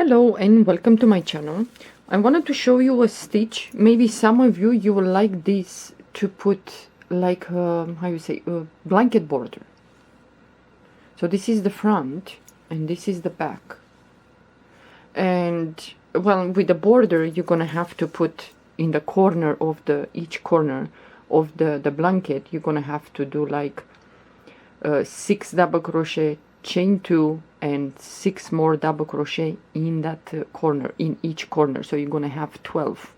Hello and welcome to my channel. I wanted to show you a stitch. Maybe some of you will like this to put like how you say, a blanket border. So this is the front and this is the back. And well, with the border you're gonna have to put in the corner of each corner of the blanket, you're gonna have to do like 6 double crochet, chain 2 and 6 more double crochet in that corner, in each corner. So you're gonna have 12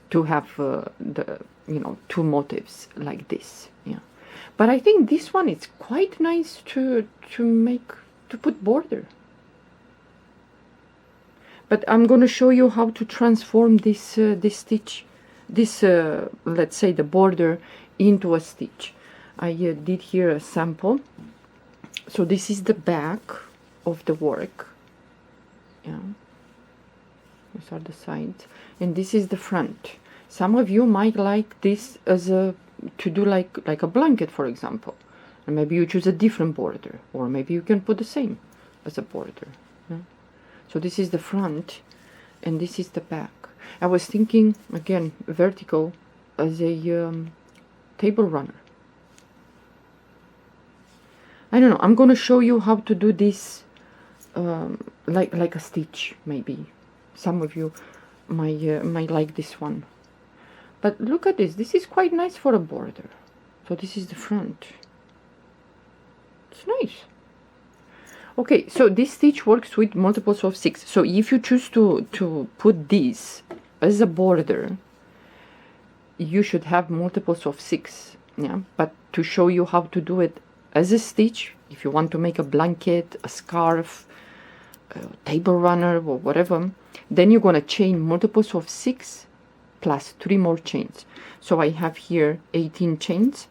to have the two motifs like this. Yeah, but I think this one is quite nice to put border. But I'm going to show you how to transform this stitch, let's say the border, into a stitch. I did here a sample. So this is the back of the work. Yeah, these are the sides, and this is the front. Some of you might like this as to do like a blanket, for example, and maybe you choose a different border, or maybe you can put the same as a border. Yeah? So this is the front, and this is the back. I was thinking again vertical as a table runner. I don't know. I'm going to show you how to do this like a stitch. Maybe some of you might like this one. But look at this. This is quite nice for a border. So this is the front. It's nice. Okay, so this stitch works with multiples of 6. So if you choose to put this as a border, you should have multiples of 6. Yeah, but to show you how to do it as a stitch, if you want to make a blanket, a scarf, a table runner, or whatever, then you're going to chain multiples of 6 plus 3 more chains. So I have here 18 chains,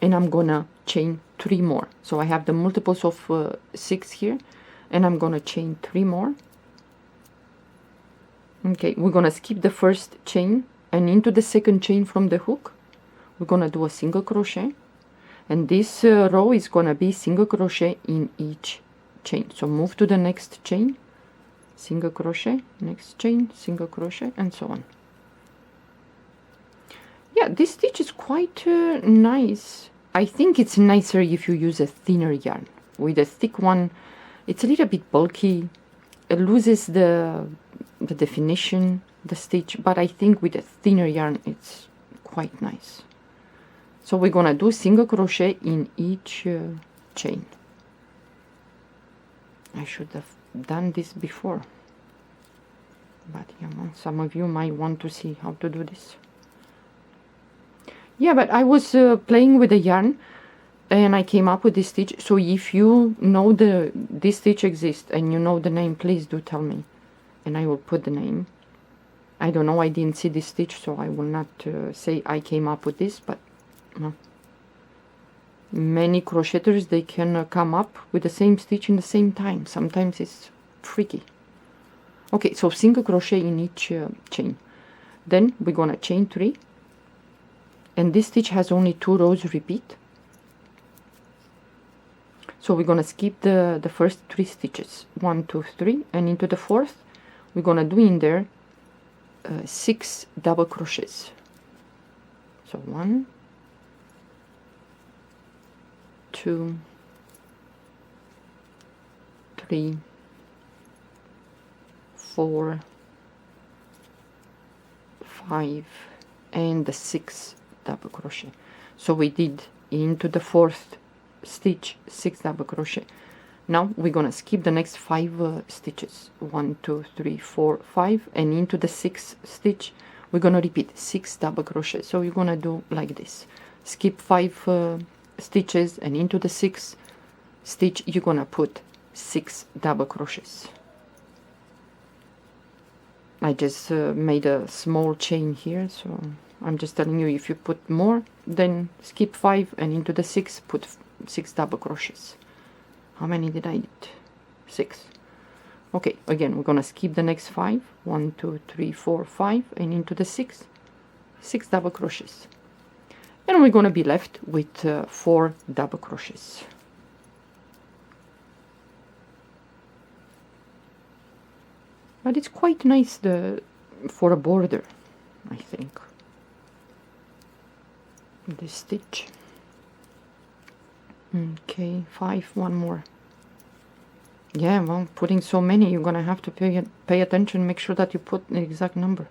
and I'm going to chain 3 more. So I have the multiples of 6 here, and I'm going to chain 3 more. Okay, we're going to skip the first chain, and into the second chain from the hook, we're going to do a single crochet. And this row is going to be single crochet in each chain. So move to the next chain, single crochet, next chain, single crochet, and so on. Yeah, this stitch is quite nice. I think it's nicer if you use a thinner yarn. With a thick one, it's a little bit bulky. It loses the definition, the stitch. But I think with a thinner yarn, it's quite nice. So we're going to do single crochet in each chain. I should have done this before. But yeah, some of you might want to see how to do this. Yeah, but I was playing with the yarn and I came up with this stitch. So if you know this stitch exists and you know the name, please do tell me. And I will put the name. I don't know, I didn't see this stitch, so I will not say I came up with this, but many crocheters, they can come up with the same stitch in the same time. Sometimes it's tricky. Okay, so single crochet in each chain. Then we're gonna chain 3, and this stitch has only 2 rows repeat. So we're gonna skip the first 3 stitches, 1, 2, 3, and into the 4th we're gonna do in there 6 double crochets. So 1, 2, 3, 4, 5, and the 6 double crochet. So we did into the 4th stitch 6 double crochet. Now we're gonna skip the next 5 stitches, 1, 2, 3, 4, 5, and into the 6th stitch we're gonna repeat 6 double crochet. So you're gonna do like this: skip 5 stitches, and into the 6th stitch you're gonna put 6 double crochets. I just made a small chain here, so I'm just telling you, if you put more, then skip 5, and into the 6th put 6 double crochets. How many did I do? 6. Okay, again we're gonna skip the next 5, 1, 2, 3, 4, 5, and into the 6th 6 double crochets. And we're going to be left with 4 double crochets. but it's quite nice for a border, I think, this stitch. Okay, 5, one more. Yeah, well, putting so many, you're gonna have to pay attention, make sure that you put the exact number.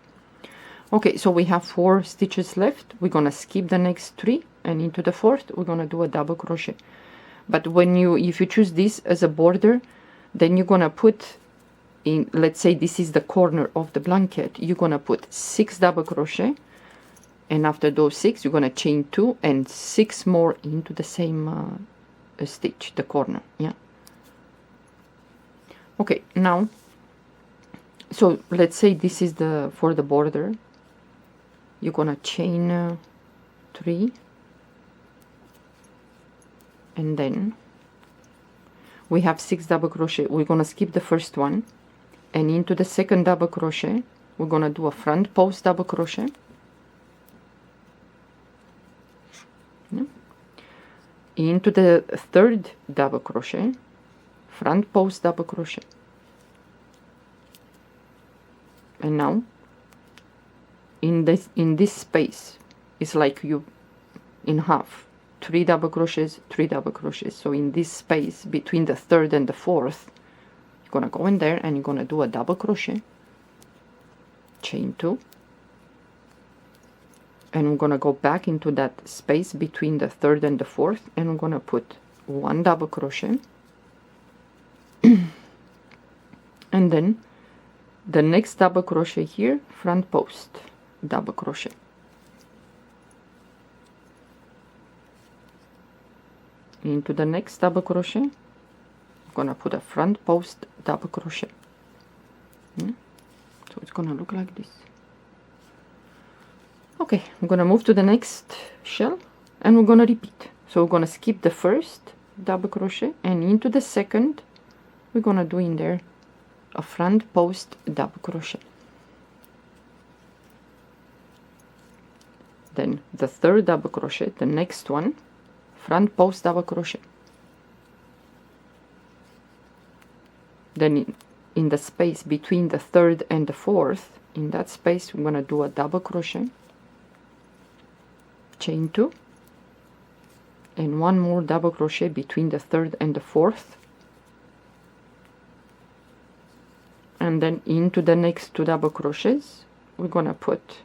Okay, so we have 4 stitches left. We're gonna skip the next 3, and into the 4th we're gonna do a double crochet. But if you choose this as a border, then you're gonna put in, let's say this is the corner of the blanket, you're gonna put 6 double crochet, and after those 6 you're gonna chain 2 and 6 more into the same stitch, the corner. Yeah. Okay, now, so let's say this is for the border. You're gonna chain 3, and then we have 6 double crochet. We're gonna skip the first one, and into the second double crochet we're gonna do a front post double crochet. Yeah. Into the third double crochet, front post double crochet, and now in this space it's like you in half, 3 double crochets, 3 double crochets. So in this space between the third and the fourth, you're gonna go in there and you're gonna do a double crochet, chain 2, and we're gonna go back into that space between the third and the fourth, and we're gonna put 1 double crochet, and then the next double crochet here, front post double crochet, into the next double crochet I'm gonna put a front post double crochet. So it's gonna look like this. Okay, I'm gonna move to the next shell and we're gonna repeat. So we're gonna skip the first double crochet, and into the second we're gonna do in there a front post double crochet. Then the third double crochet, the next one, front post double crochet. Then in the space between the third and the fourth, in that space we're gonna do a double crochet, chain 2, and 1 more double crochet between the third and the fourth, and then into the next 2 double crochets we're gonna put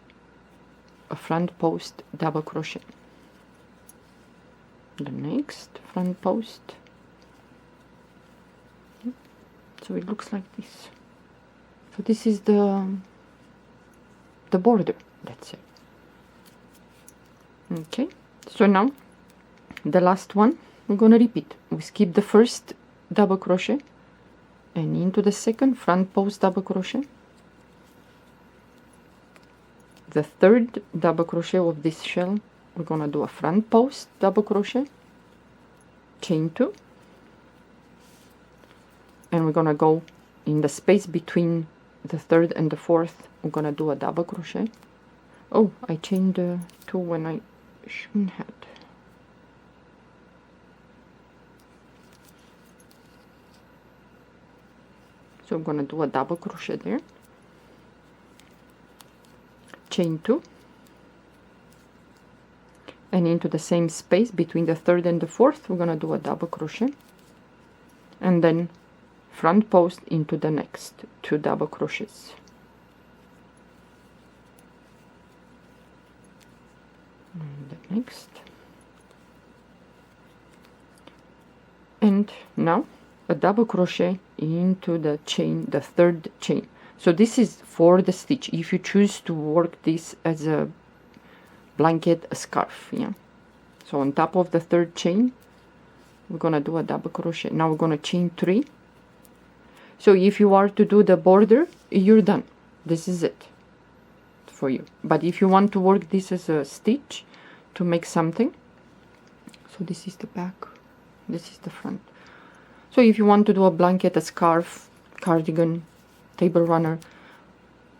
a front post double crochet, the next front post. So it looks like this. So this is the border, that's it. Okay, so now the last one we're gonna repeat. We skip the first double crochet and into the second front post double crochet, the third double crochet of this shell we're gonna do a front post double crochet, chain 2, and we're gonna go in the space between the third and the fourth, we're gonna do a double crochet. Oh, I chained 2 when I shouldn't have. So I'm gonna do a double crochet there, chain 2, and into the same space between the third and the fourth we're gonna do a double crochet, and then front post into the next 2 double crochets. And the next, and now a double crochet into the chain, the third chain. So this is for the stitch. If you choose to work this as a blanket, a scarf, yeah. So on top of the third chain we're gonna do a double crochet. Now we're gonna chain 3. So if you are to do the border, you're done. This is it for you. But if you want to work this as a stitch to make something, so this is the back, this is the front. So if you want to do a blanket, a scarf, cardigan, table runner,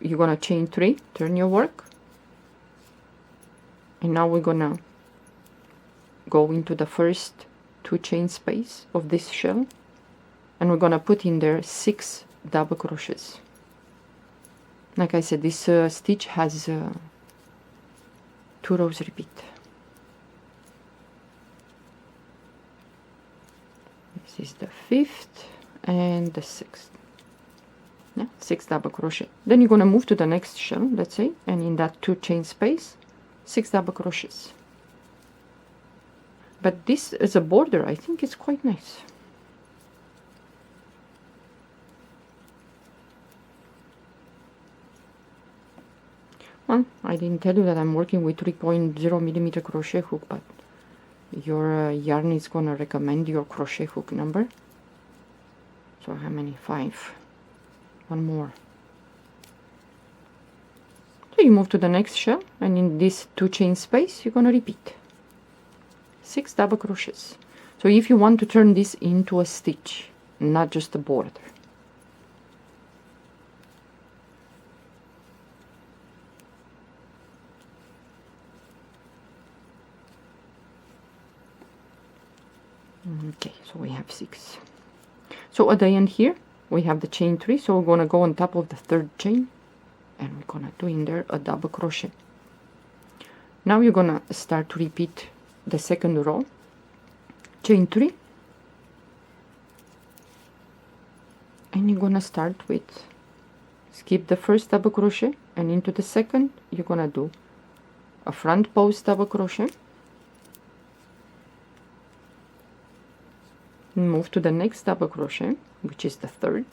you're gonna chain 3, turn your work, and now we're gonna go into the first 2 chain space of this shell, and we're gonna put in there 6 double crochets. Like I said, this stitch has 2 rows repeat. This is the 5th and the 6th. Yeah, 6 double crochet. Then you're going to move to the next shell, let's say, and in that 2 chain space, 6 double crochets. But this as a border, I think it's quite nice. Well, I didn't tell you that I'm working with 3.0 millimeter crochet hook, but your yarn is gonna recommend your crochet hook number. So how many? 5. One more. So you move to the next shell, and in this 2 chain space, you're gonna repeat 6 double crochets. So if you want to turn this into a stitch, not just a border. Okay, so we have 6. So at the end here we have the chain 3, so we're gonna go on top of the 3rd chain, and we're gonna do in there a double crochet. Now you're gonna start to repeat the 2nd row, chain 3, and you're gonna start with, skip the 1st double crochet, and into the 2nd you're gonna do a front post double crochet, move to the next double crochet, which is the 3rd,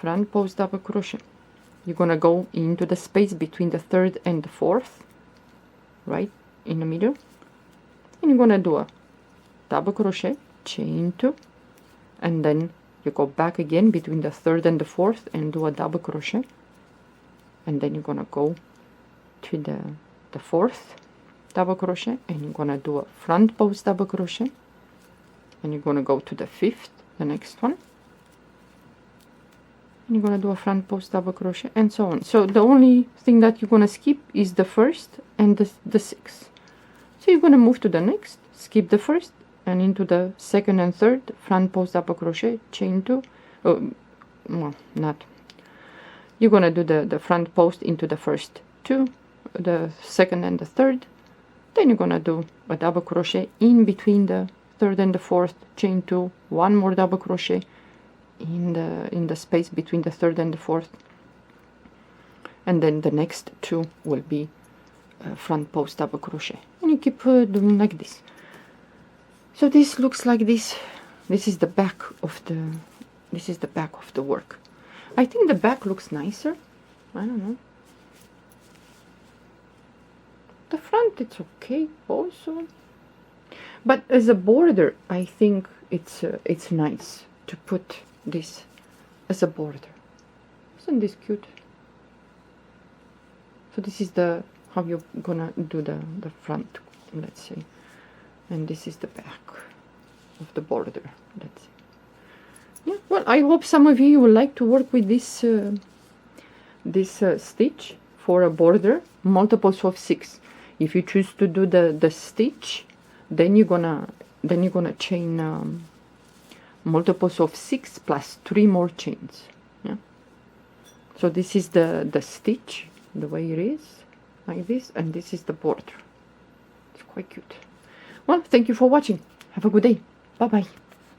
front post double crochet. You're gonna go into the space between the 3rd and the 4th, right in the middle, and you're gonna do a double crochet, chain 2, and then you go back again between the 3rd and the 4th and do a double crochet, and then you're gonna go to the 4th double crochet, and you're gonna do a front post double crochet, and you're gonna go to the 5th, the next one, and you're gonna do a front post double crochet, and so on. So the only thing that you're gonna skip is the 1st and the 6th. So you're gonna move to the next, skip the 1st, and into the 2nd and 3rd, front post double crochet, chain 2, well, not, you're gonna do the front post into the 1st 2, the 2nd and the 3rd, then you're gonna do a double crochet in between the 3rd and the 4th, chain 2, one more double crochet in the space between the 3rd and the 4th, and then the next 2 will be front post double crochet, and you keep doing like this. So this looks like this. This is the back of the work. I think the back looks nicer. I don't know. The front, it's okay also, but as a border, I think it's nice to put this as a border. Isn't this cute? So this is how you're gonna do the front, let's say, and this is the back of the border. Let's see. Yeah. Well, I hope some of you would like to work with this stitch for a border, multiples of 6. If you choose to do the stitch, then you're gonna chain multiples of 6 plus 3 more chains. Yeah. So this is the stitch, the way it is, like this, and this is the border. It's quite cute. Well, thank you for watching. Have a good day. Bye bye.